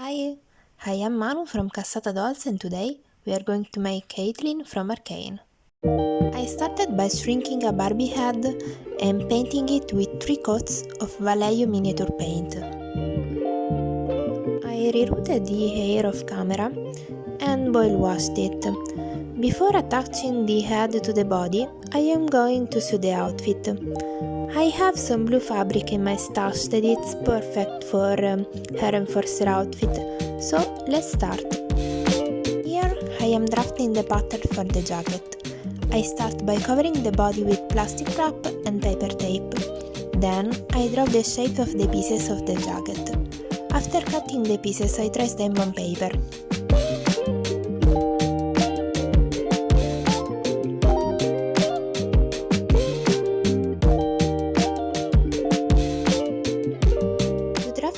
Hi, I am Manu from Cassata Dolls and today we are going to make Caitlyn from Arcane. I started by shrinking a Barbie head and painting it with 3 coats of Vallejo miniature paint. I rerouted the hair off camera and boil washed it. Before attaching the head to the body, I am going to sew the outfit. I have some blue fabric in my stash that it's perfect for hair enforcer outfit, so let's start. Here I am drafting the pattern for the jacket. I start by covering the body with plastic wrap and paper tape. Then I draw the shape of the pieces of the jacket. After cutting the pieces, I trace them on paper.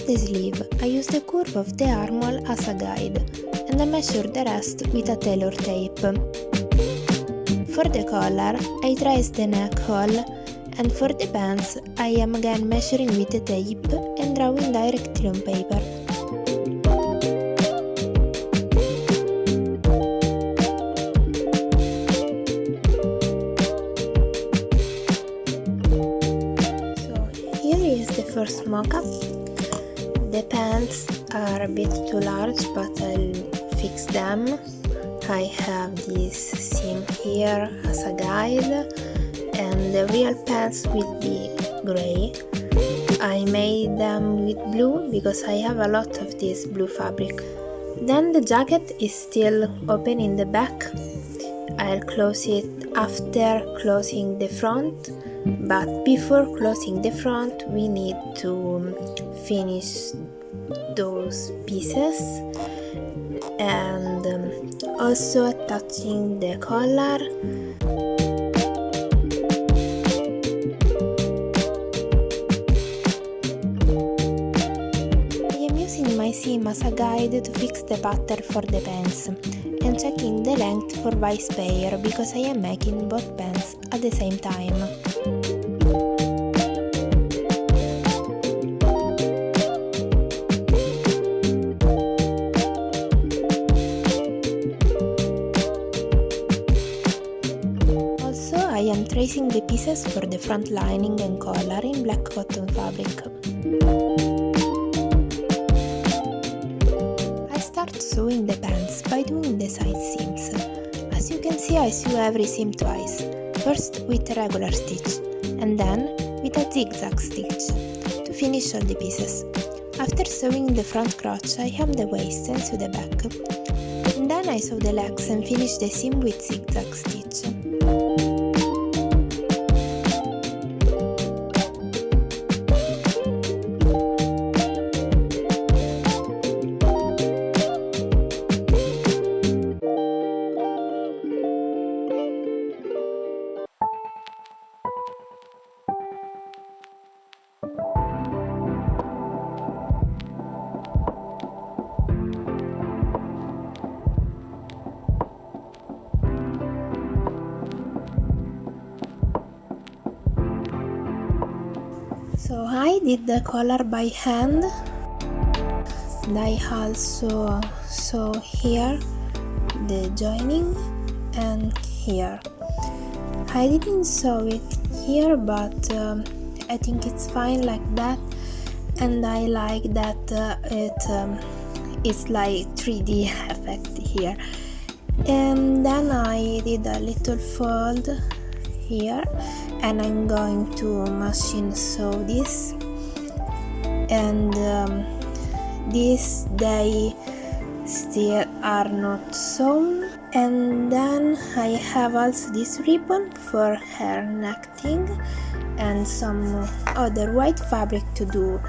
The sleeve, I use the curve of the armhole as a guide, and I measure the rest with a tailor tape. For the collar, I trace the neck hole, and for the pants, I am again measuring with the tape and drawing directly on paper. So here is the first mock-up. The pants are a bit too large, but I'll fix them. I have this seam here as a guide, and the real pants will be grey. I made them with blue because I have a lot of this blue fabric. Then the jacket is still open in the back. I'll close it after closing the front, but before closing the front we need to finish those pieces and also attaching the collar. I am using my seam as a guide to fix the pattern for the pants and checking the length for vice pair because I am making both pants at the same time. I am tracing the pieces for the front lining and collar in black cotton fabric. I start sewing the pants by doing the side seams. As you can see, I sew every seam twice, first with a regular stitch and then with a zigzag stitch to finish all the pieces. After sewing the front crotch, I hem the waist and sew the back. And then I sew the legs and finish the seam with zigzag stitch. So I did the collar by hand, and I also sew here the joining and here. I didn't sew it here, but I think it's fine like that, and I like that it's like 3D effect here. And then I did a little fold here, and I'm going to machine sew this, and these they still are not sewn. And then I have also this ribbon for hair netting and some other white fabric to do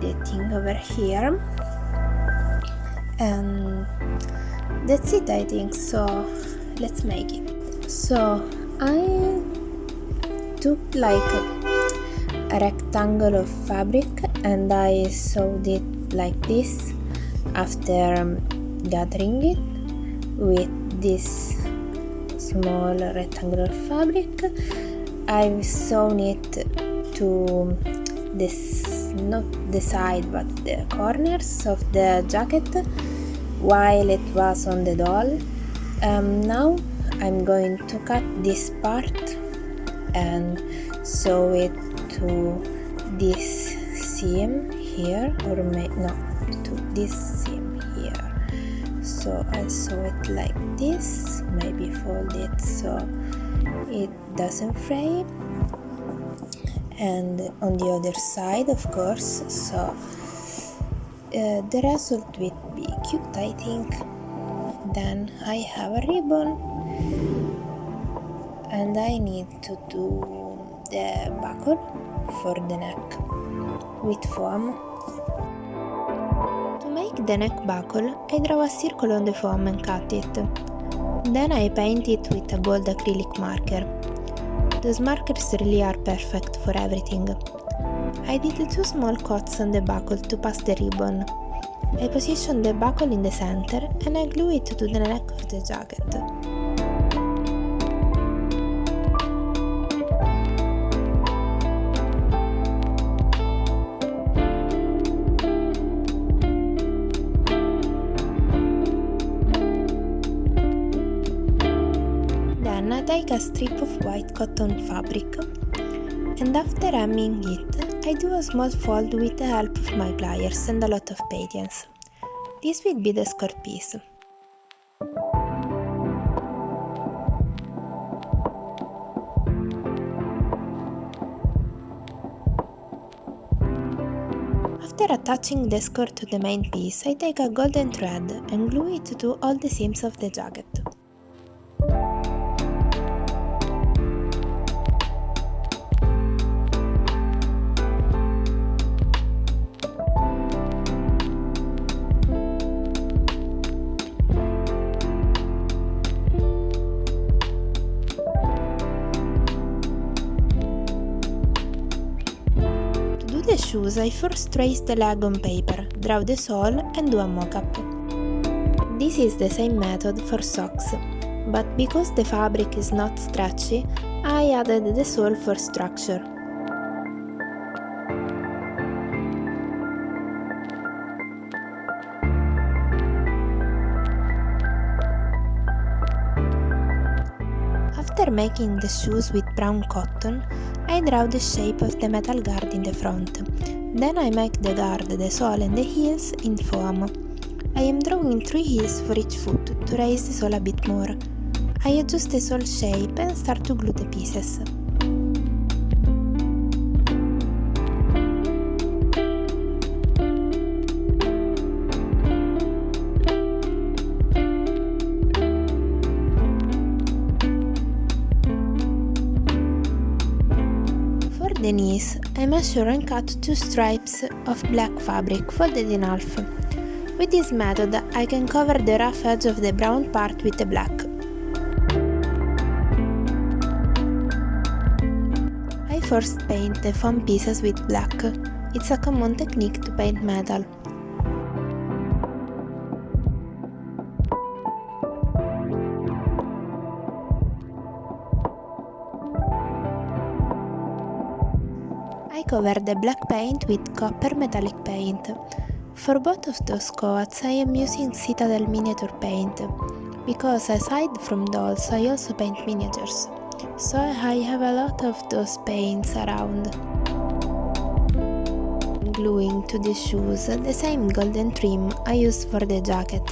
the thing over here, and that's it, I think. So let's make it. So I took like a rectangle of fabric and I sewed it like this after gathering it with this small rectangular fabric. I've sewn it to this not the side but the corners of the jacket while it was on the doll. Now I'm going to cut this part and sew it to this seam here, or to this seam here. So I'll sew it like this, maybe fold it so it doesn't fray, and on the other side, of course, so the result will be cute, I think. Then I have a ribbon and I need to do the buckle for the neck with foam. To make the neck buckle, I draw a circle on the foam and cut it. Then I paint it with a gold acrylic marker. Those markers really are perfect for everything. I did 2 small cuts on the buckle to pass the ribbon. I position the buckle in the center and I glue it to the neck of the jacket. Then I take a strip of white cotton fabric, and after hemming it, I do a small fold with the help of my pliers and a lot of patience. This will be the skirt piece. After attaching the skirt to the main piece, I take a golden thread and glue it to all the seams of the jacket. The shoes, I first trace the leg on paper, draw the sole and do a mock-up. This is the same method for socks, but because the fabric is not stretchy, I added the sole for structure. After making the shoes with brown cotton, I draw the shape of the metal guard in the front. Then I make the guard, the sole and the heels in foam. I am drawing 3 heels for each foot to raise the sole a bit more. I adjust the sole shape and start to glue the pieces. The knees, I measure and cut 2 stripes of black fabric folded in half. With this method, I can cover the rough edge of the brown part with the black. I first paint the foam pieces with black. It's a common technique to paint metal. I cover the black paint with copper metallic paint. For both of those coats I am using Citadel miniature paint, because aside from dolls I also paint miniatures, so I have a lot of those paints around. Gluing to the shoes the same golden trim I used for the jacket.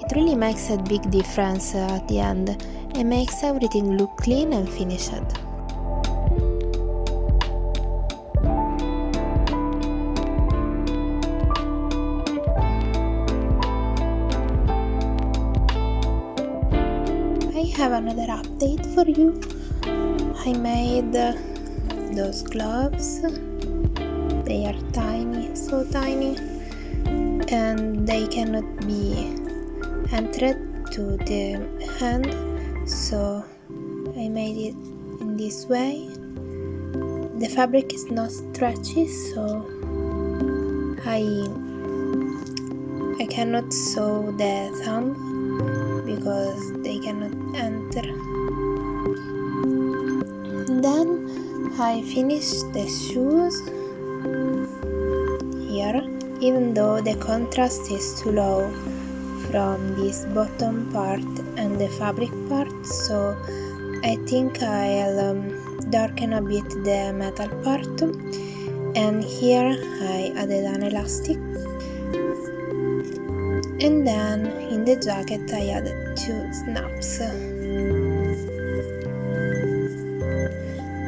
It really makes a big difference at the end and makes everything look clean and finished. I have another update for you. I made those gloves. They are tiny, so tiny, and they cannot be entered to the hand, so I made it in this way. The fabric is not stretchy, so I cannot sew the thumb because they cannot enter. Then I finished the shoes even though the contrast is too low from this bottom part and the fabric part, so I think I'll darken a bit the metal part, and here I added an elastic, and then in the jacket I added 2 snaps.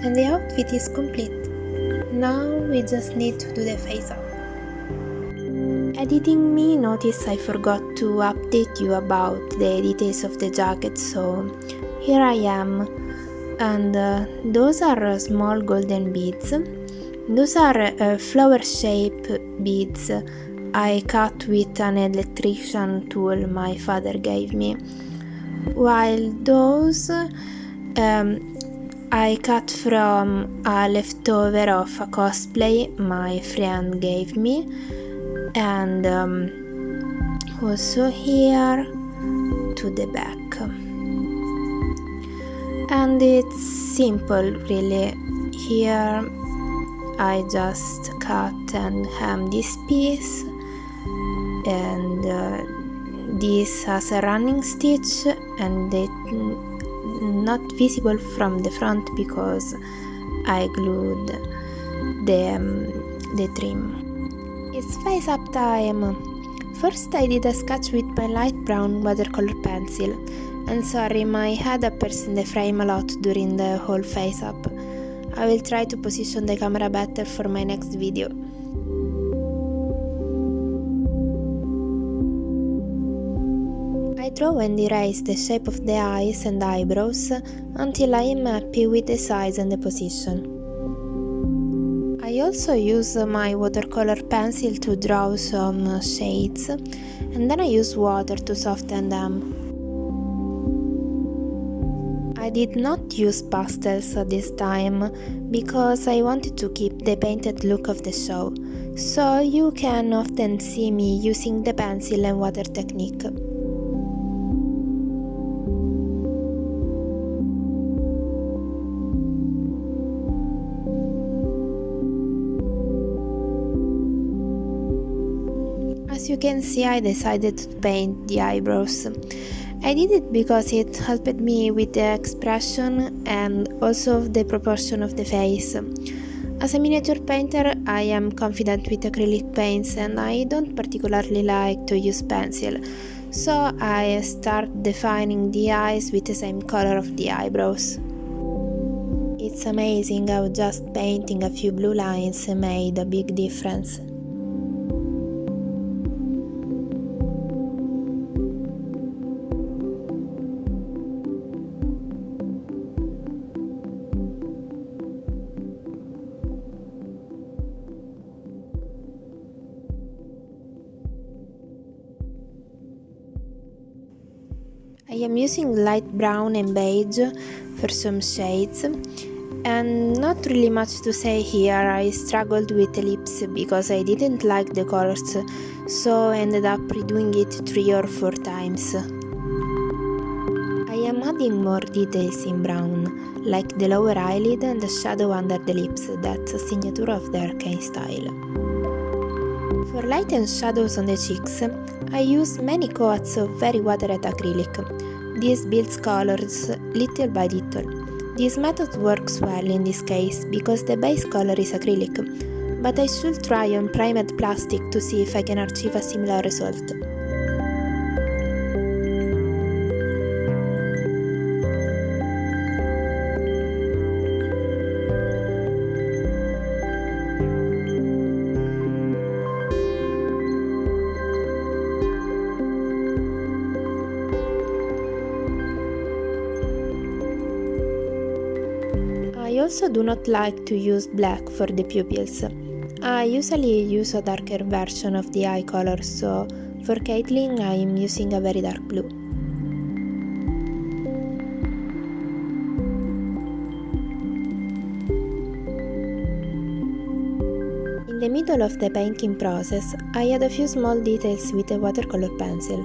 And the outfit is complete. Now we just need to do the face up. Editing me noticed I forgot to update you about the details of the jacket, so here I am. And those are small golden beads. Those are flower shaped beads I cut with an electrician tool my father gave me, while those I cut from a leftover of a cosplay my friend gave me, and also here to the back. And it's simple really. Here I just cut and hem this piece, and this has a running stitch, and it not visible from the front because I glued the trim. It's face up time. First I did a sketch with my light brown watercolor pencil, and sorry, my head appears in the frame a lot during the whole face up. I will try to position the camera better for my next video. I draw and erase the shape of the eyes and eyebrows until I am happy with the size and the position. I also use my watercolor pencil to draw some shades, and then I use water to soften them. I did not use pastels at this time because I wanted to keep the painted look of the show, so you can often see me using the pencil and water technique. As you can see, I decided to paint the eyebrows. I did it because it helped me with the expression and also the proportion of the face. As a miniature painter, I am confident with acrylic paints and I don't particularly like to use pencil, so I start defining the eyes with the same color of the eyebrows. It's amazing how just painting a few blue lines made a big difference. I am using light brown and beige for some shades, and not really much to say here. I struggled with the lips because I didn't like the colors, so I ended up redoing it 3 or 4 times. I am adding more details in brown, like the lower eyelid and the shadow under the lips. That's a signature of the Arcane style. For light and shadows on the cheeks, I use many coats of very watered acrylic. This builds colors little by little. This method works well in this case because the base color is acrylic, but I should try on primed plastic to see if I can achieve a similar result. I also do not like to use black for the pupils. I usually use a darker version of the eye color, so for Caitlyn I am using a very dark blue. In the middle of the painting process, I add a few small details with a watercolor pencil.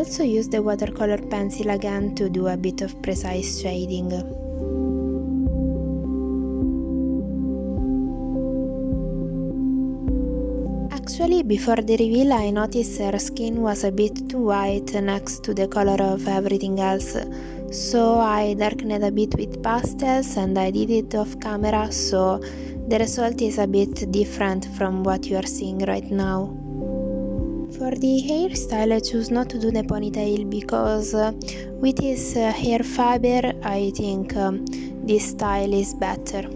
also use the watercolor pencil again to do a bit of precise shading. Actually, before the reveal I noticed her skin was a bit too white next to the color of everything else, so I darkened a bit with pastels and I did it off camera, so the result is a bit different from what you are seeing right now. For the hairstyle I choose not to do the ponytail because with this hair fiber I think this style is better.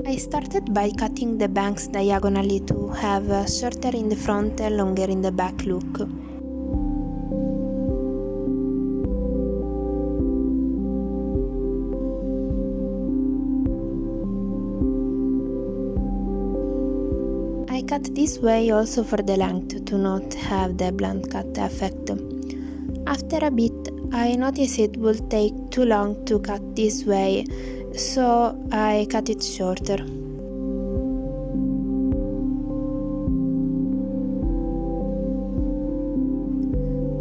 I started by cutting the bangs diagonally to have shorter in the front and longer in the back look. I cut this way also for the length to not have the blunt cut effect. After a bit I noticed it would take too long to cut this way, so I cut it shorter.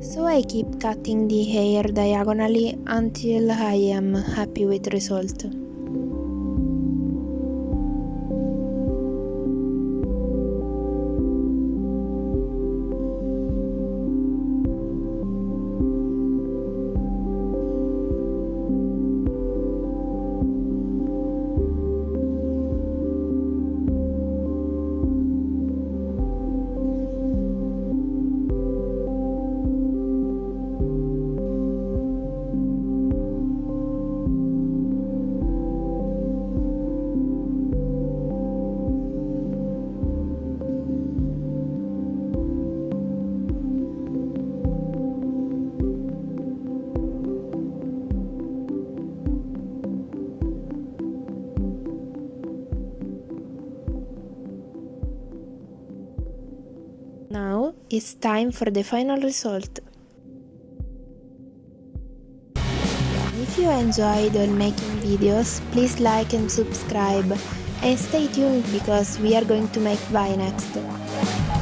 So I keep cutting the hair diagonally until I am happy with the result. Now it's time for the final result. If you enjoyed all making videos, please like and subscribe, and stay tuned because we are going to make Bye next.